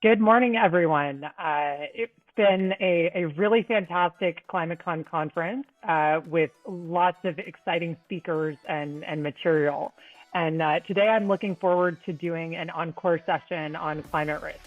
Good morning, everyone. It's been a really fantastic ClimaCon conference with lots of exciting speakers and material. And today I'm looking forward to doing an encore session on climate risk.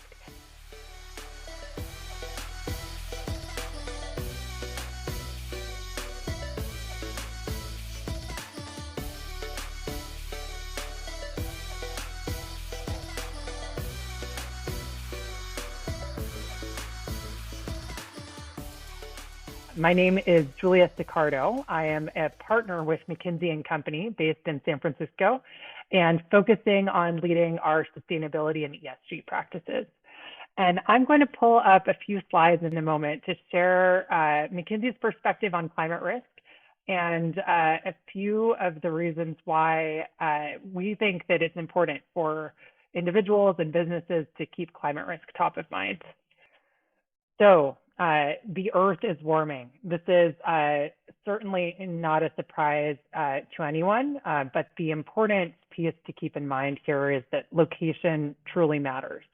My name is Giulia Siccardo. I am a partner with McKinsey and Company based in San Francisco and focusing on leading our sustainability and ESG practices. And I'm going to pull up a few slides in a moment to share McKinsey's perspective on climate risk and a few of the reasons why we think that it's important for individuals and businesses to keep climate risk top of mind. So the Earth is warming. This is certainly not a surprise to anyone, but the important piece to keep in mind here is that location truly matters.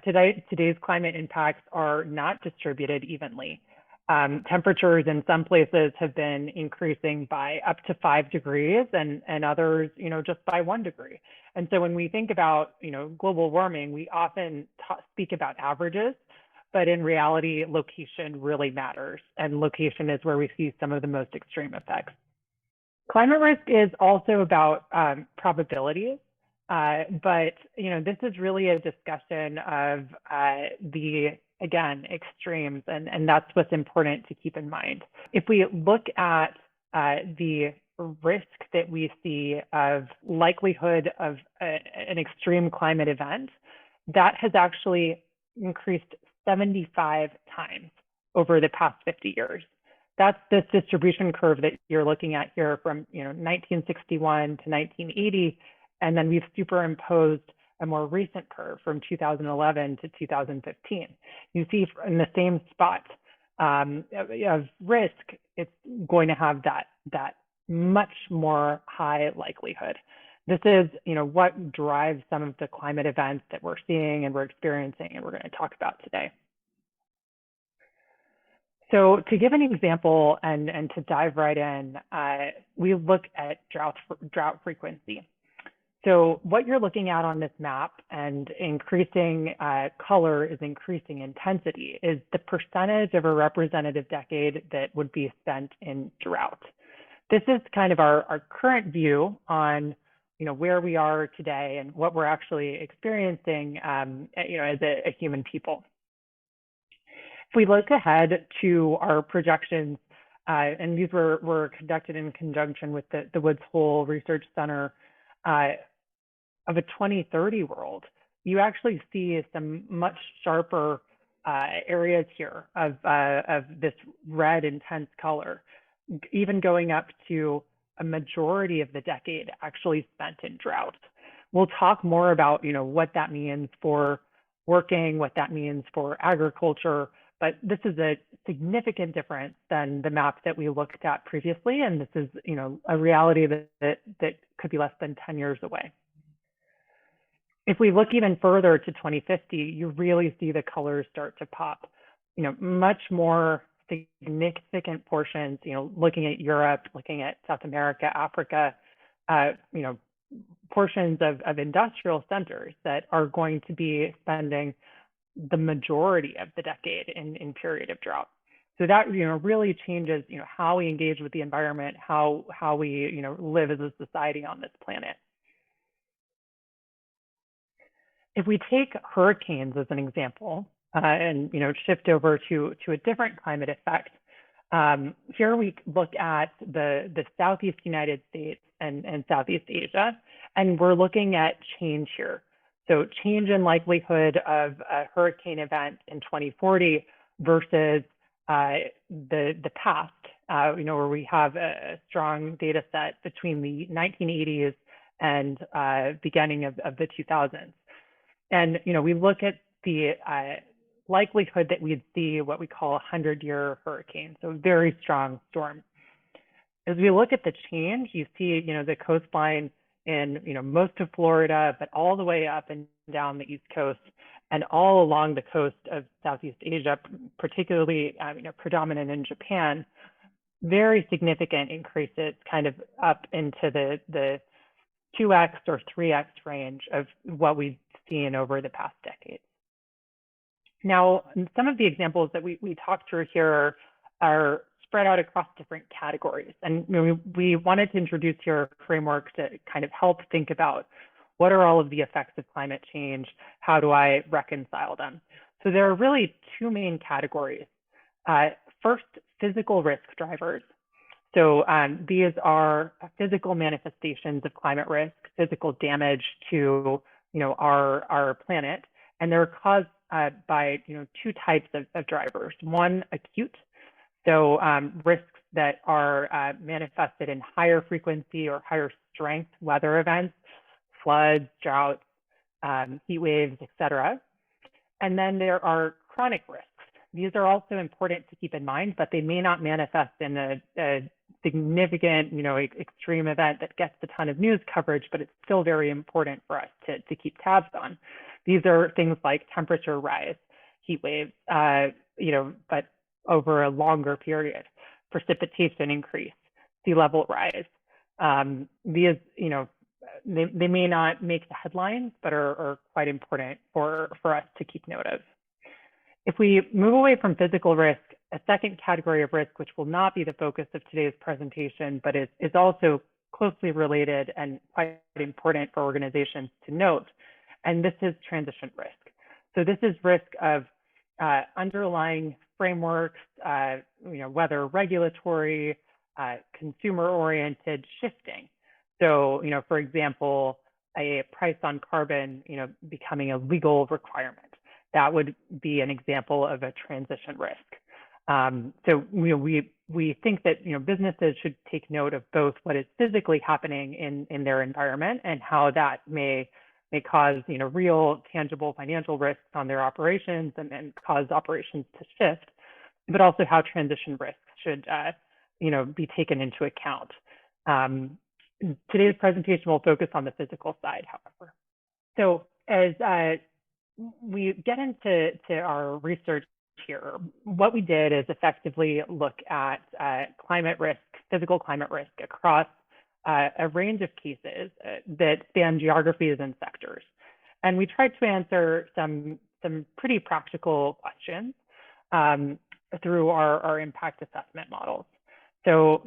Today's climate impacts are not distributed evenly. Temperatures in some places have been increasing by up to 5 degrees and others, just by 1 degree. And so when we think about, global warming, we often speak about averages. But in reality, location really matters, and location is where we see some of the most extreme effects. Climate risk is also about probabilities, but this is really a discussion of the, again, extremes, and that's what's important to keep in mind. If we look at the risk that we see of likelihood of an extreme climate event, that has actually increased 75 times over the past 50 years. That's this distribution curve that you're looking at here from 1961 to 1980, and then we've superimposed a more recent curve from 2011 to 2015. You see in the same spot of risk, it's going to have that much more high likelihood. This is, what drives some of the climate events that we're seeing and we're experiencing, and we're going to talk about today. So to give an example and to dive right in, we look at drought frequency. So what you're looking at on this map, and increasing color is increasing intensity, is the percentage of a representative decade that would be spent in drought. This is kind of our current view on where we are today and what we're actually experiencing, as a human people. If we look ahead to our projections, and these were conducted in conjunction with the Woods Hole Research Center, of a 2030 world, you actually see some much sharper areas here of this red intense color, even going up to a majority of the decade actually spent in drought. We'll talk more about, what that means for working, what that means for agriculture, but this is a significant difference than the map that we looked at previously, and this is, a reality that could be less than 10 years away. If we look even further to 2050, you really see the colors start to pop, much more significant portions, looking at Europe, looking at South America, Africa, portions of industrial centers that are going to be spending the majority of the decade in period of drought. So that, really changes, how we engage with the environment, how we, live as a society on this planet. If we take hurricanes as an example, and shift over to a different climate effect. Here we look at the Southeast United States and Southeast Asia, and we're looking at change here. So change in likelihood of a hurricane event in 2040 versus the past, where we have a strong data set between the 1980s and beginning of the 2000s. And we look at the likelihood that we'd see what we call a 100-year hurricane, so a very strong storm. As we look at the change, you see, the coastline in, most of Florida, but all the way up into down the East Coast and all along the coast of Southeast Asia, particularly predominant in Japan, very significant increases kind of up into the 2x or 3x range of what we've seen over the past decade. Now, some of the examples that we talked through here are spread out across different categories. And we wanted to introduce here a framework to kind of help think about what are all of the effects of climate change? How do I reconcile them? So there are really two main categories. First, physical risk drivers. So these are physical manifestations of climate risk, physical damage to our planet, and they're caused by two types of drivers. One, acute, so risks that are manifested in higher frequency or higher strength weather events, floods, droughts, heat waves, etc. And then there are chronic risks. These are also important to keep in mind, but they may not manifest in a significant, extreme event that gets a ton of news coverage, but it's still very important for us to keep tabs on. These are things like temperature rise, heat waves, but over a longer period, precipitation increase, sea level rise. These, they may not make the headlines, but are quite important for us to keep note of. If we move away from physical risk, a second category of risk, which will not be the focus of today's presentation, but is also closely related and quite important for organizations to note, and this is transition risk. So this is risk of underlying frameworks, whether regulatory, consumer-oriented, shifting. So, for example, a price on carbon, becoming a legal requirement. That would be an example of a transition risk. So we think that businesses should take note of both what is physically happening in their environment and how that may cause real tangible financial risks on their operations and cause operations to shift, but also how transition risks should be taken into account. Today's presentation will focus on the physical side, however. So as we get into our research here, what we did is effectively look at climate risk, physical climate risk across a range of cases that span geographies and sectors. And we tried to answer some pretty practical questions through our impact assessment models. So,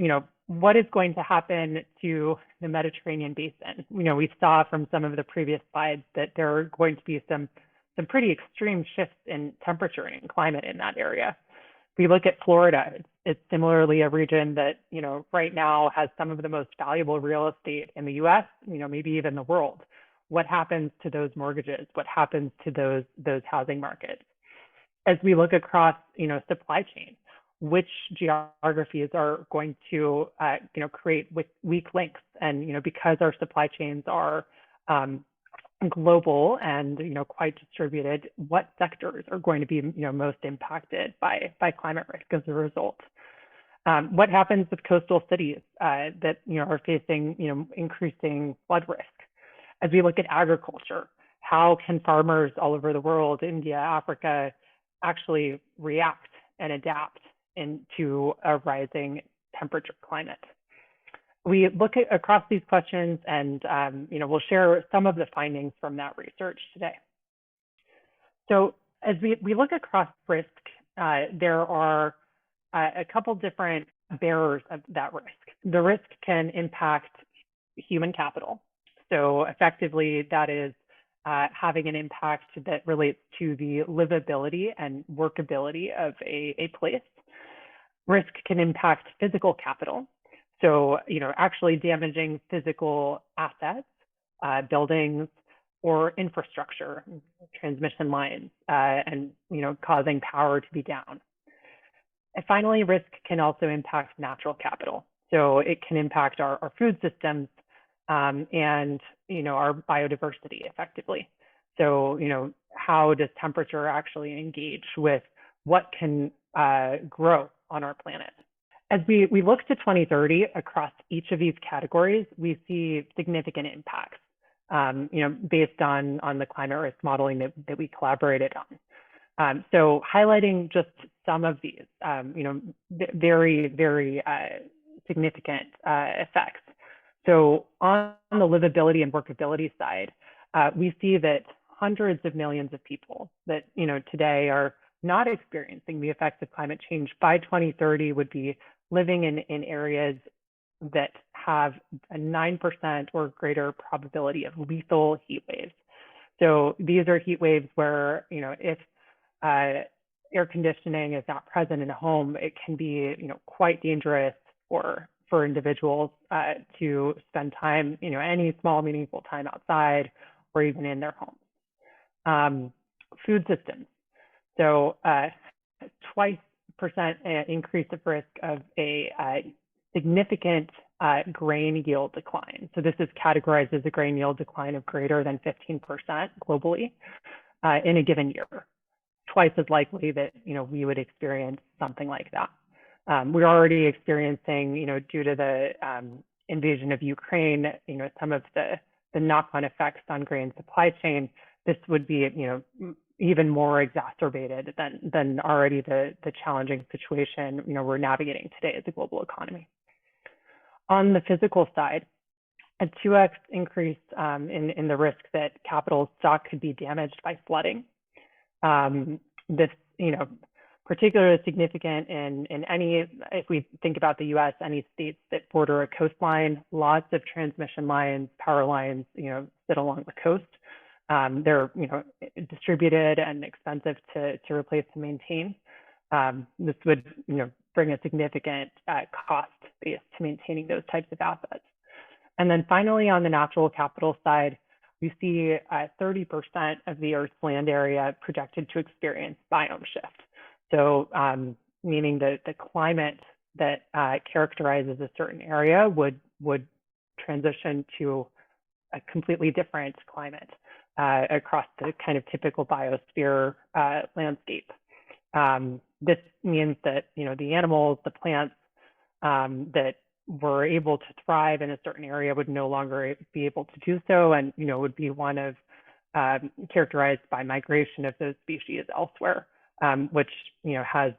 what is going to happen to the Mediterranean basin? We saw from some of the previous slides that there are going to be some pretty extreme shifts in temperature and climate in that area. If we look at Florida, it's similarly a region that, right now has some of the most valuable real estate in the US, maybe even the world. What happens to those mortgages? What happens to those housing markets? As we look across, supply chain, which geographies are going to, create weak links? And, because our supply chains are global and quite distributed, what sectors are going to be most impacted by climate risk as a result? What happens with coastal cities that are facing increasing flood risk? As we look at agriculture, how can farmers all over the world, India, Africa, actually react and adapt into a rising temperature climate? We look at across these questions and we'll share some of the findings from that research today. So as we look across risk, there are a couple different bearers of that risk. The risk can impact human capital. So effectively, that is having an impact that relates to the livability and workability of a place. Risk can impact physical capital. So, actually damaging physical assets, buildings, or infrastructure, transmission lines, and, causing power to be down. And finally, risk can also impact natural capital. So it can impact our food systems and, our biodiversity effectively. So, how does temperature actually engage with what can grow on our planet? As we look to 2030 across each of these categories, we see significant impacts. based on the climate risk modeling that we collaborated on. So highlighting just some of these, very, very significant effects. So on the livability and workability side, we see that hundreds of millions of people that today are not experiencing the effects of climate change by 2030 would be living in areas that have a 9% or greater probability of lethal heat waves. So these are heat waves where, if air conditioning is not present in a home, it can be, quite dangerous for individuals to spend time, any small meaningful time outside or even in their homes. Food systems. So 20% increase of risk of a significant grain yield decline. So this is categorized as a grain yield decline of greater than 15% globally in a given year. Twice as likely that we would experience something like that. We're already experiencing, due to the invasion of Ukraine, some of the knock-on effects on grain supply chain. This would be, even more exacerbated than already the challenging situation we're navigating today as a global economy. On the physical side, a 2x increase in the risk that capital stock could be damaged by flooding. This, particularly significant in any, if we think about the US, any states that border a coastline, lots of transmission lines, power lines, sit along the coast. They're, distributed and expensive to replace and maintain. This would, bring a significant cost base to maintaining those types of assets. And then finally, on the natural capital side, we see 30% of the Earth's land area projected to experience biome shift. So meaning that the climate that characterizes a certain area would transition to a completely different climate across the kind of typical biosphere landscape. This means that the animals, the plants that were able to thrive in a certain area would no longer be able to do so, and would be one of characterized by migration of those species elsewhere, which has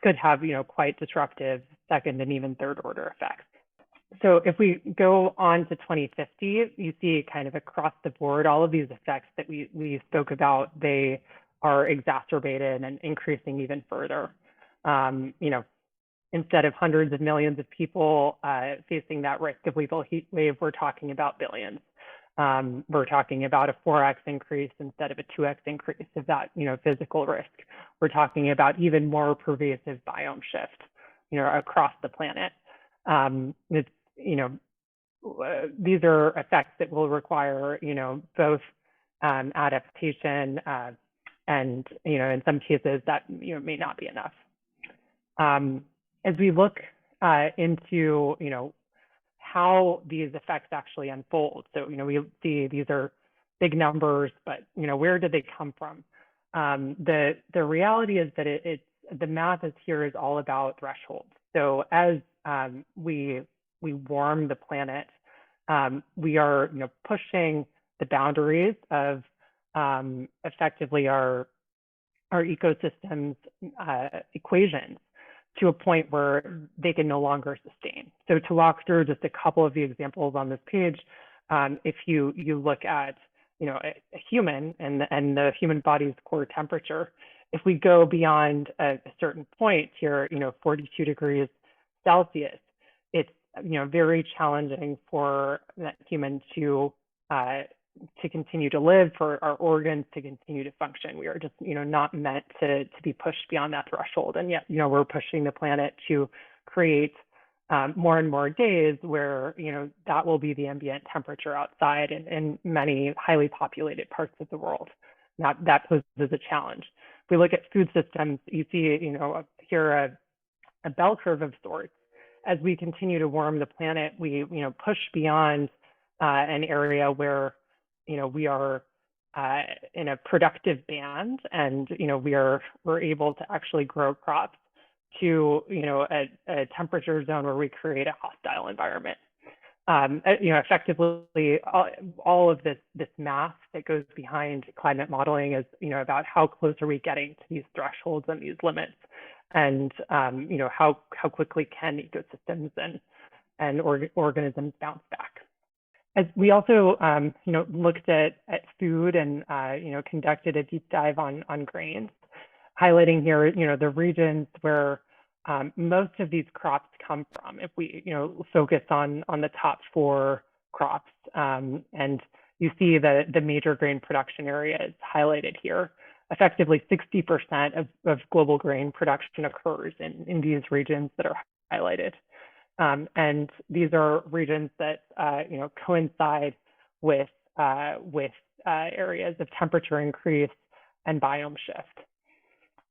could have quite disruptive second and even third order effects. So if we go on to 2050, you see kind of across the board, all of these effects that we spoke about, they are exacerbated and increasing even further. Instead of hundreds of millions of people facing that risk of lethal heat wave, we're talking about billions. We're talking about a 4x increase instead of a 2x increase of that, physical risk. We're talking about even more pervasive biome shift, across the planet. It's, these are effects that will require, both adaptation and, in some cases that, may not be enough. As we look into, how these effects actually unfold. So, we see these are big numbers, but, where did they come from? The reality is that the math here is all about thresholds. So as we warm the planet, we are, pushing the boundaries of effectively our ecosystem's equations to a point where they can no longer sustain. So to walk through just a couple of the examples on this page, if you look at a human and the human body's core temperature, if we go beyond a certain point here, 42 degrees Celsius, it's very challenging for that human to continue to live, for our organs to continue to function. We are just, not meant to be pushed beyond that threshold. And yet, we're pushing the planet to create more and more days where, that will be the ambient temperature outside in many highly populated parts of the world. That poses a challenge. If we look at food systems, you see, here a bell curve of sorts. As we continue to warm the planet, we, push beyond an area where, we are in a productive band, and we're able to actually grow crops to a temperature zone where we create a hostile environment. effectively all of this math that goes behind climate modeling is, about how close are we getting to these thresholds and these limits, and how quickly can ecosystems and organisms bounce back. As we also, looked at food and, conducted a deep dive on grains, highlighting here, the regions where most of these crops come from. If we, focus on the top 4 crops, and you see the major grain production areas highlighted here. Effectively, 60% of global grain production occurs in these regions that are highlighted. And these are regions that coincide with areas of temperature increase and biome shift.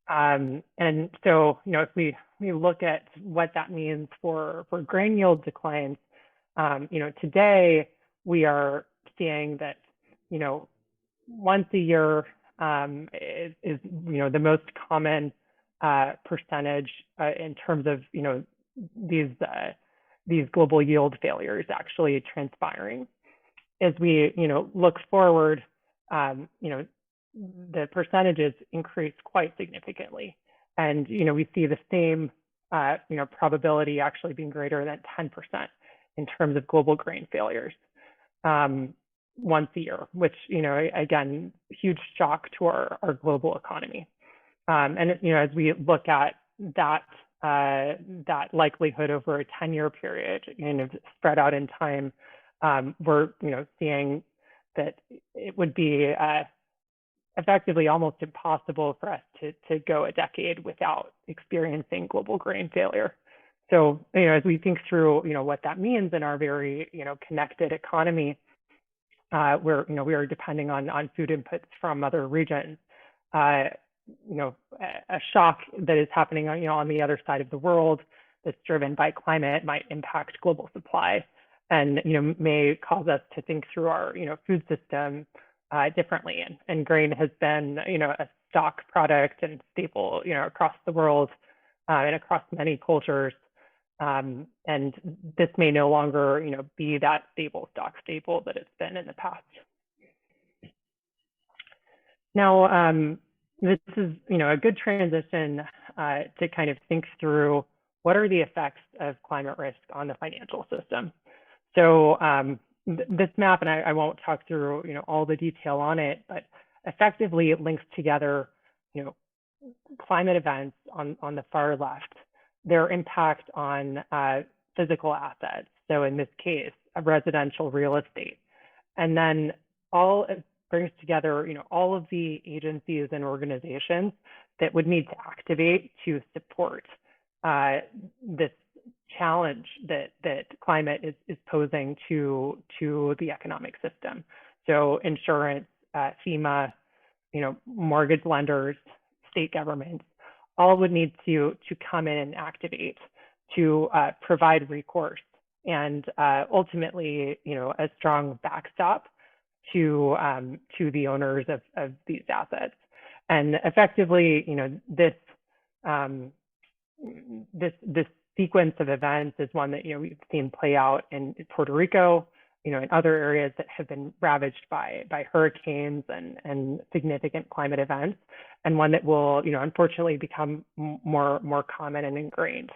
And so, if we look at what that means for grain yield declines, today we are seeing that, once a year is the most common percentage in terms of, these global yield failures actually transpiring. As we, look forward, the percentages increase quite significantly. And, we see the same, probability actually being greater than 10% in terms of global grain failures once a year, which, again, huge shock to our global economy. And, as we look at that likelihood over a 10-year period, spread out in time, we're, seeing that it would be effectively almost impossible for us to go a decade without experiencing global grain failure. So, as we think through, what that means in our very, connected economy, where, we are depending on food inputs from other regions, a shock that is happening, on the other side of the world that's driven by climate might impact global supply and, may cause us to think through our, food system differently. And grain has been, a stock product and staple, across the world and across many cultures. And this may no longer, be that stock staple that it's been in the past. Now, this is, a good transition to kind of think through what are the effects of climate risk on the financial system. So this map, and I won't talk through, all the detail on it, but effectively it links together, climate events on the far left, their impact on physical assets. So in this case, residential real estate, and then it brings together, all of the agencies and organizations that would need to activate to support this challenge that climate is posing to the economic system. So insurance, FEMA, mortgage lenders, state governments, all would need to come in and activate to provide recourse and ultimately, a strong backstop to the owners of these assets. And effectively, this sequence of events is one that, we've seen play out in Puerto Rico, in other areas that have been ravaged by hurricanes and significant climate events, and one that will, unfortunately become more common and ingrained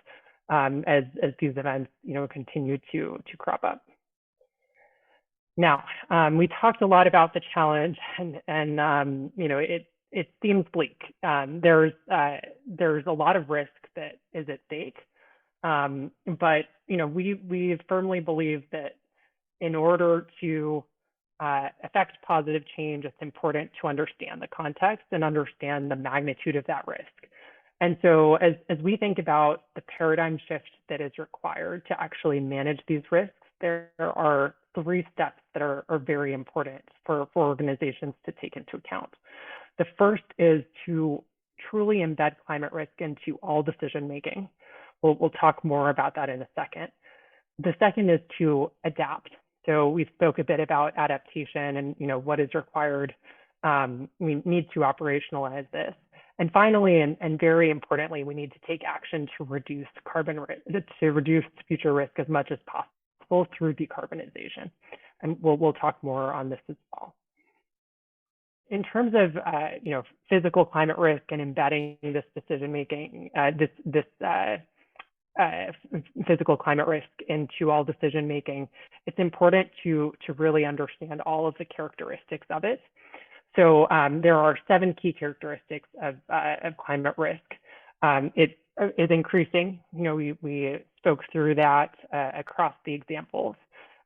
as these events, continue to crop up. Now, we talked a lot about the challenge, and it seems bleak. There's a lot of risk that is at stake, but we firmly believe that in order to affect positive change, it's important to understand the context and understand the magnitude of that risk. And so, as we think about the paradigm shift that is required to actually manage these risks, there are 3 steps that are very important for organizations to take into account. The first is to truly embed climate risk into all decision making. We'll talk more about that in a second. The second is to adapt. So we spoke a bit about adaptation and what is required. We need to operationalize this. And finally, and very importantly, we need to take action to reduce carbon risk, to reduce future risk as much as possible. possible through decarbonization. And we'll talk more on this as well. In terms of physical climate risk and embedding this decision making, physical climate risk into all decision making, it's important to really understand all of the characteristics of it. So there are 7 key characteristics of climate risk. It is increasing. We spoke through that across the examples.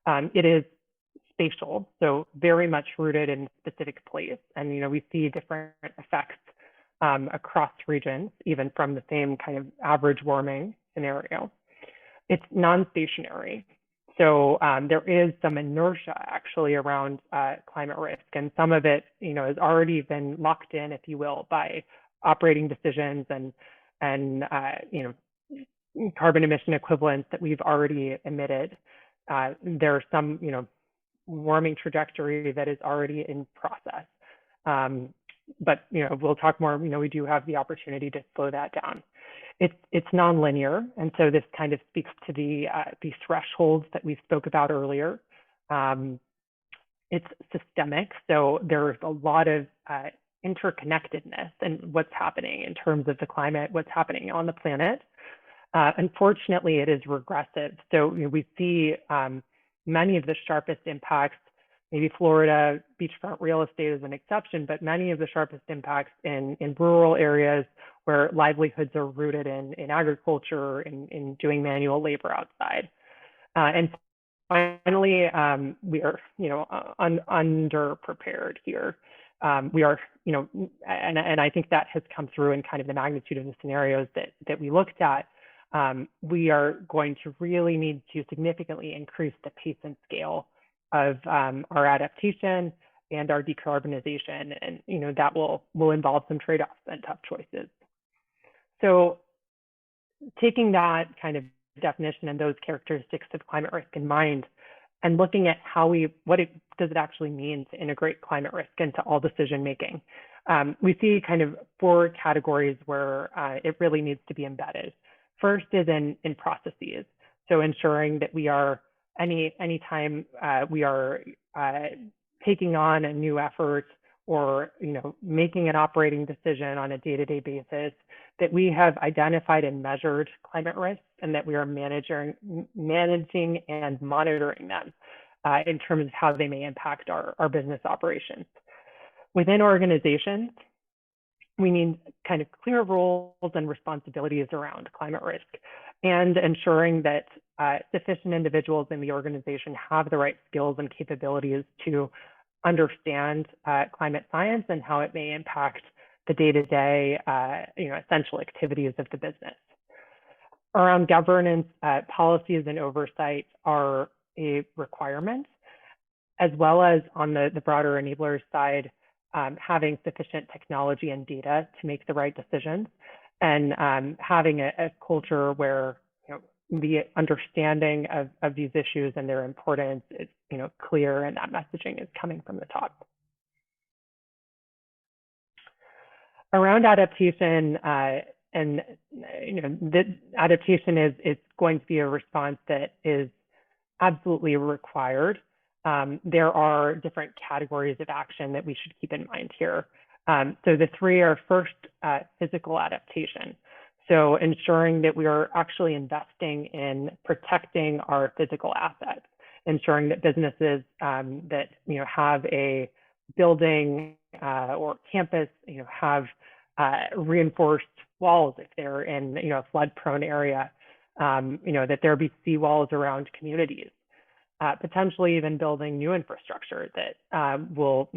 It is spatial, so very much rooted in a specific place. And we see different effects across regions, even from the same kind of average warming scenario. It's non-stationary. So there is some inertia actually around climate risk, and some of it, has already been locked in, if you will, by operating decisions and carbon emission equivalents that we've already emitted. There's some, warming trajectory that is already in process. But we'll talk more. We do have the opportunity to slow that down. It's nonlinear, and so this kind of speaks to the thresholds that we spoke about earlier. It's systemic, so there's a lot of interconnectedness and what's happening in terms of the climate, what's happening on the planet. Unfortunately, it is regressive. So we see many of the sharpest impacts. Maybe Florida beachfront real estate is an exception, but many of the sharpest impacts in rural areas where livelihoods are rooted in agriculture, in doing manual labor outside. And finally, we are, underprepared here. We are, and I think that has come through in kind of the magnitude of the scenarios that we looked at. We are going to really need to significantly increase the pace and scale of our adaptation and our decarbonization, and that will involve some trade-offs and tough choices. So taking that kind of definition and those characteristics of climate risk in mind, and looking at what does it actually mean to integrate climate risk into all decision making, we see kind of 4 categories where it really needs to be embedded. First is in processes, so ensuring that we are anytime we are taking on a new effort or making an operating decision on a day-to-day basis, that we have identified and measured climate risks, and that we are managing and monitoring them in terms of how they may impact our business operations. Within organizations, we need kind of clear roles and responsibilities around climate risk, and ensuring that sufficient individuals in the organization have the right skills and capabilities to understand climate science and how it may impact the day-to-day, essential activities of the business. Around governance, policies and oversight are a requirement, as well as on the broader enablers side, having sufficient technology and data to make the right decisions, and having a culture where the understanding of these issues and their importance is clear, and that messaging is coming from the top. Around adaptation, the adaptation is going to be a response that is absolutely required. There are different categories of action that we should keep in mind here. So the 3 are first, physical adaptation. So ensuring that we are actually investing in protecting our physical assets, ensuring that businesses that have a building or campus have reinforced walls if they're in a flood-prone area, that there be seawalls around communities, potentially even building new infrastructure that will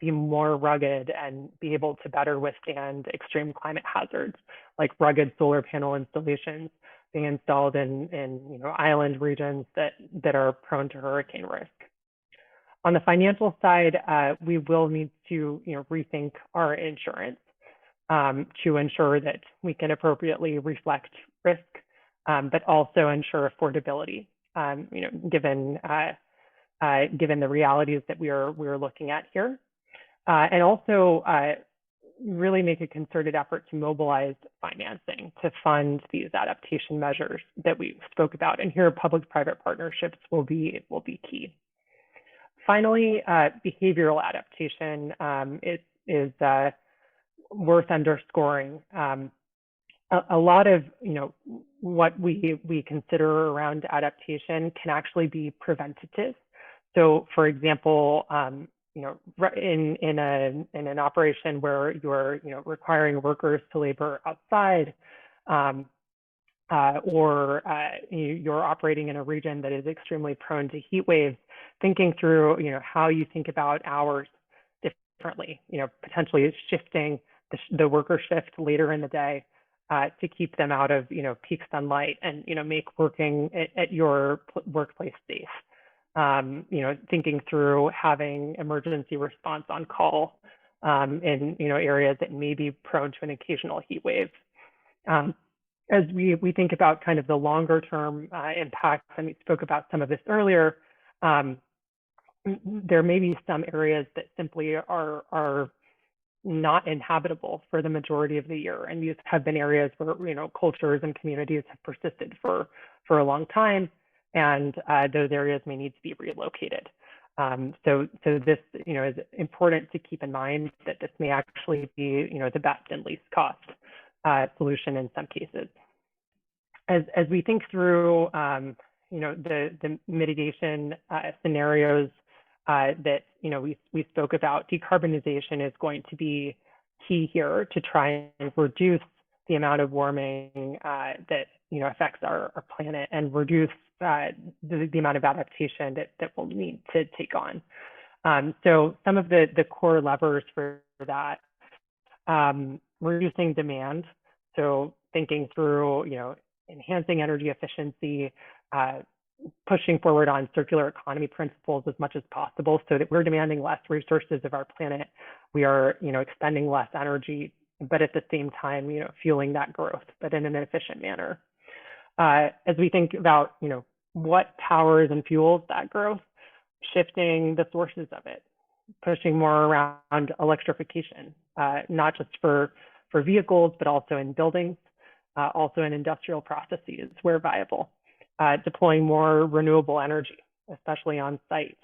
be more rugged and be able to better withstand extreme climate hazards, like rugged solar panel installations being installed in island regions that are prone to hurricane risk. On the financial side, we will need to rethink our insurance to ensure that we can appropriately reflect risk, but also ensure affordability, given the realities that we're looking at here. And also really make a concerted effort to mobilize financing to fund these adaptation measures that we spoke about. And here, public-private partnerships will be key. Finally, behavioral adaptation is worth underscoring. A lot of what we consider around adaptation can actually be preventative. So, for example, in an operation where you're requiring workers to labor outside, or you're operating in a region that is extremely prone to heat waves, thinking through how you think about hours differently, potentially shifting the worker shift later in the day to keep them out of peak sunlight and make working at your workplace safe. Thinking through having emergency response on call in areas that may be prone to an occasional heat wave. As we think about kind of the longer term impacts, and we spoke about some of this earlier, there may be some areas that simply are not inhabitable for the majority of the year, and these have been areas where cultures and communities have persisted for a long time, and those areas may need to be relocated. So this is important to keep in mind that this may actually be the best and least cost solution in some cases. As we think through the mitigation scenarios that we spoke about, decarbonization is going to be key here to try and reduce the amount of warming that affects our planet and reduce the amount of adaptation that we'll need to take on. So some of the core levers for that, reducing demand. So thinking through, enhancing energy efficiency, pushing forward on circular economy principles as much as possible so that we're demanding less resources of our planet. We are, expending less energy, but at the same time, fueling that growth, but in an efficient manner. As we think about, what powers and fuels that growth, shifting the sources of it, pushing more around electrification, not just for vehicles, but also in buildings, also in industrial processes where viable, deploying more renewable energy, especially on site.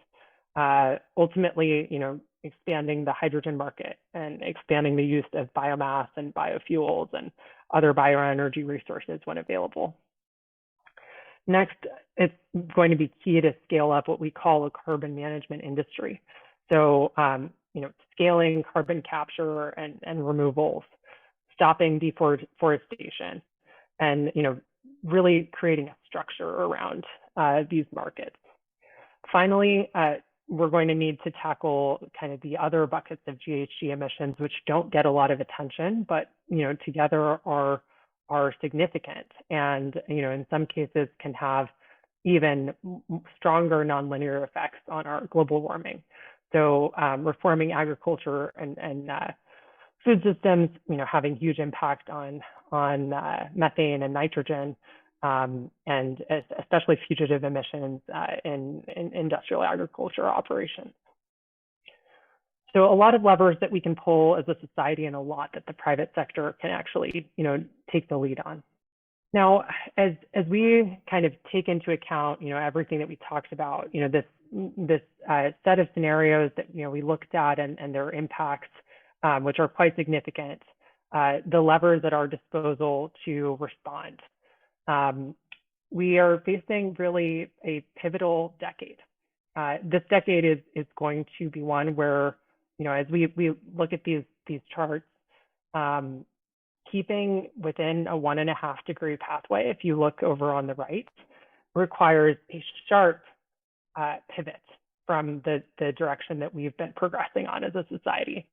Ultimately, expanding the hydrogen market and expanding the use of biomass and biofuels and other bioenergy resources when available. Next, it's going to be key to scale up what we call a carbon management industry. So, scaling carbon capture and removals, stopping deforestation, and really creating a structure around these markets. Finally, we're going to need to tackle kind of the other buckets of GHG emissions, which don't get a lot of attention, but together are significant, and in some cases can have even stronger nonlinear effects on our global warming. So reforming agriculture and food systems, having huge impact on methane and nitrogen, and especially fugitive emissions in industrial agriculture operations. So a lot of levers that we can pull as a society, and a lot that the private sector can actually, take the lead on. Now, as we kind of take into account, everything that we talked about, this set of scenarios that we looked at and their impacts, which are quite significant, the levers at our disposal to respond. We are facing really a pivotal decade. This decade is going to be one where, as we look at these charts, keeping within a 1.5 degree pathway, if you look over on the right, requires a sharp pivot from the direction that we've been progressing on as a society.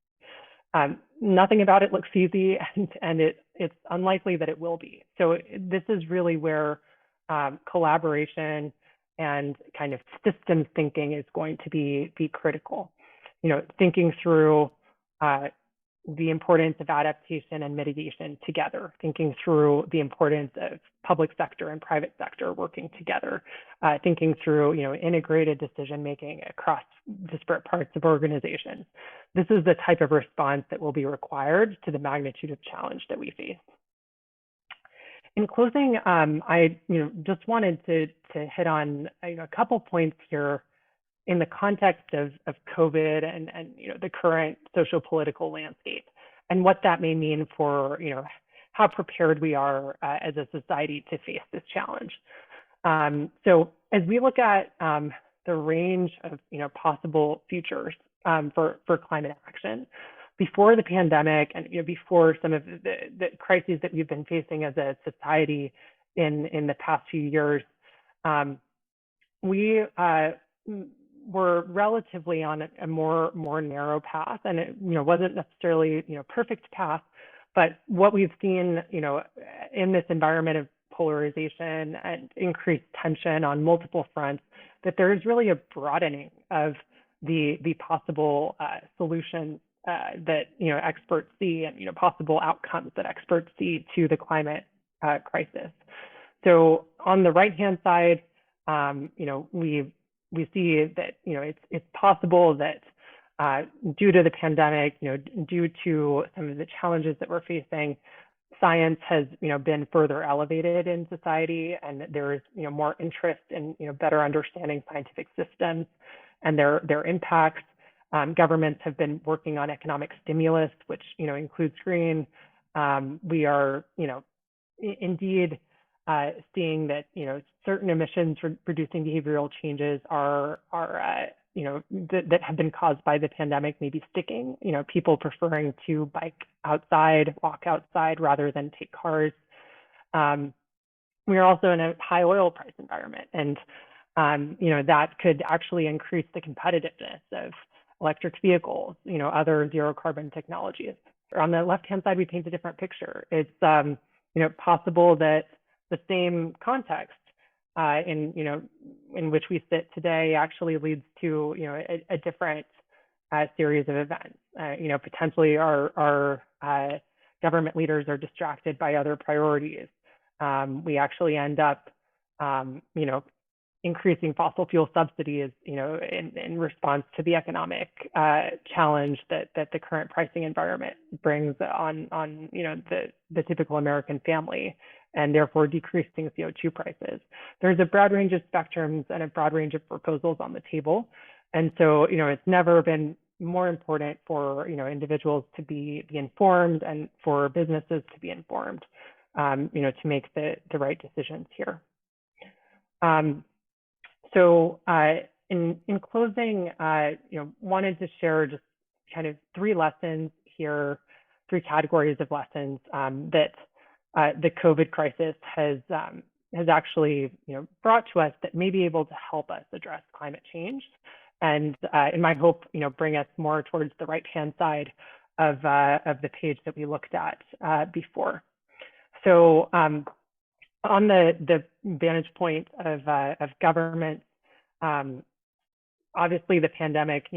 Nothing about it looks easy, and it's unlikely that it will be. So this is really where collaboration and kind of systems thinking is going to be critical. Thinking through the importance of adaptation and mitigation together, thinking through the importance of public sector and private sector working together, thinking through integrated decision making across disparate parts of organizations. This is the type of response that will be required to the magnitude of challenge that we face. In closing, I just wanted to hit on a couple points here in the context of COVID and the current socio-political landscape and what that may mean for how prepared we are as a society to face this challenge. So as we look at the range of possible futures for climate action, before the pandemic and before some of the crises that we've been facing as a society in the past few years, we were relatively on a more narrow path, and it wasn't necessarily perfect path, but what we've seen in this environment of polarization and increased tension on multiple fronts, that there is really a broadening of the possible solutions that experts see and possible outcomes that experts see to the climate crisis. So on the right-hand side, we see that it's possible that due to the pandemic, due to some of the challenges that we're facing, science has been further elevated in society, and there is more interest in better understanding scientific systems and their impacts. Governments have been working on economic stimulus, which includes green. We are indeed seeing that certain emissions reducing behavioral changes are that have been caused by the pandemic may be sticking. People preferring to bike outside, walk outside rather than take cars. We are also in a high oil price environment, and that could actually increase the competitiveness of electric vehicles, other zero carbon technologies. On the left-hand side, we paint a different picture. It's possible that the same context in which we sit today actually leads to a different series of events. Potentially our government leaders are distracted by other priorities. We actually end up increasing fossil fuel subsidies in response to the economic challenge that the current pricing environment brings on the typical American family, and therefore decreasing CO2 prices. There's a broad range of spectrums and a broad range of proposals on the table. And so, it's never been more important for, individuals to be informed and for businesses to be informed, to make the right decisions here. So in closing, wanted to share just kind of three lessons here, three categories of lessons that the COVID crisis has actually brought to us that may be able to help us address climate change, and in my hope bring us more towards the right-hand side of the page that we looked at before. So on the vantage point of government, obviously the pandemic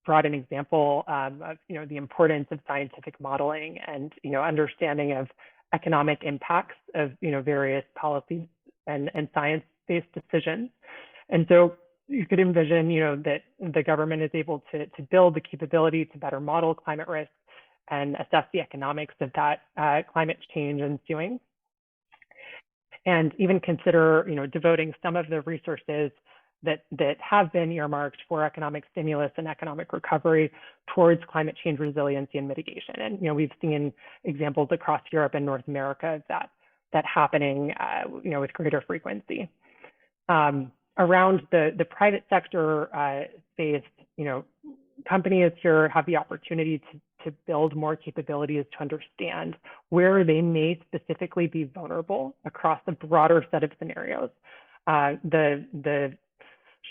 brought an example of the importance of scientific modeling and understanding of economic impacts of various policies and science-based decisions. And so you could envision that the government is able to build the capability to better model climate risk and assess the economics of that climate change ensuing, and even consider devoting some of the resources that have been earmarked for economic stimulus and economic recovery towards climate change resiliency and mitigation. And we've seen examples across Europe and North America of that happening with greater frequency. Around the private sector space, companies here have the opportunity to build more capabilities to understand where they may specifically be vulnerable across a broader set of scenarios. The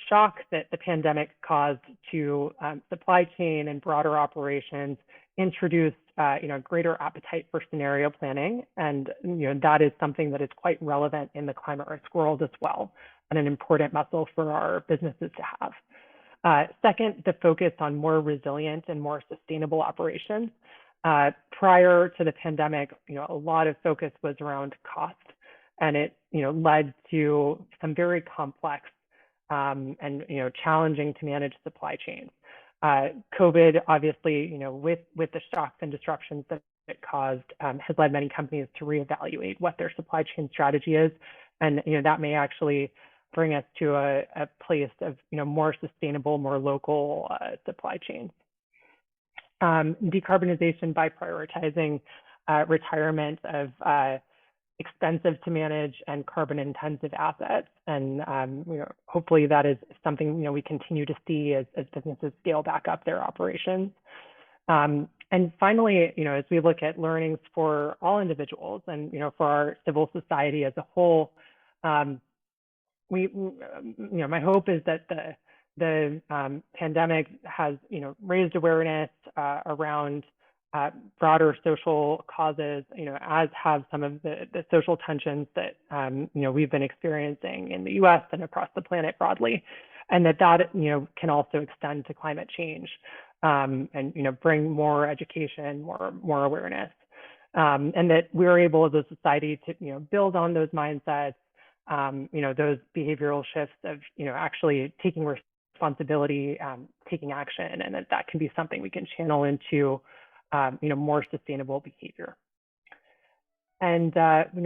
shock that the pandemic caused to supply chain and broader operations introduced greater appetite for scenario planning, and that is something that is quite relevant in the climate risk world as well, and an important muscle for our businesses to have. Second, the focus on more resilient and more sustainable operations. Prior to the pandemic, a lot of focus was around cost, and it, led to some very complex and, challenging to manage supply chains. COVID, obviously, with the shocks and disruptions that it caused, has led many companies to reevaluate what their supply chain strategy is, and that may actually bring us to a place of more sustainable, more local supply chains. Decarbonization by prioritizing retirement of expensive to manage and carbon intensive assets. And hopefully that is something we continue to see as businesses scale back up their operations. And finally, as we look at learnings for all individuals and for our civil society as a whole, my hope is that the pandemic has raised awareness around broader social causes, as have some of the social tensions that we've been experiencing in the U.S. and across the planet broadly, and that can also extend to climate change, and bring more education, more awareness, and that we're able as a society to build on those mindsets, those behavioral shifts of actually taking responsibility, taking action, and that can be something we can channel into more sustainable behavior. And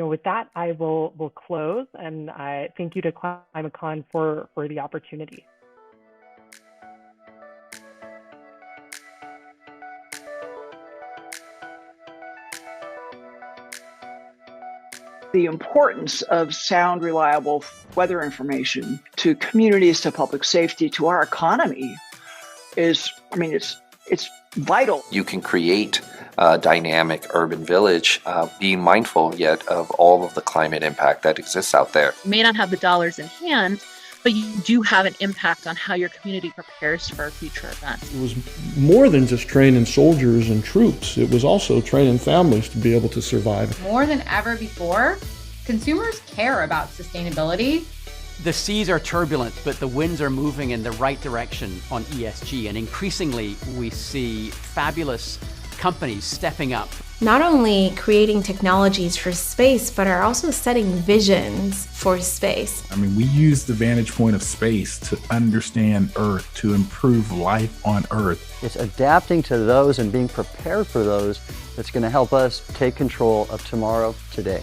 with that, I will close, and I thank you to ClimaCon for the opportunity. The importance of sound, reliable weather information to communities, to public safety, to our economy is, it's vital. You can create a dynamic urban village, being mindful yet of all of the climate impact that exists out there. You may not have the dollars in hand, but you do have an impact on how your community prepares for future events. It was more than just training soldiers and troops. It was also training families to be able to survive. More than ever before, consumers care about sustainability. The seas are turbulent, but the winds are moving in the right direction on ESG. And increasingly, we see fabulous companies stepping up. Not only creating technologies for space, but are also setting visions for space. We use the vantage point of space to understand Earth, to improve life on Earth. It's adapting to those and being prepared for those that's going to help us take control of tomorrow today.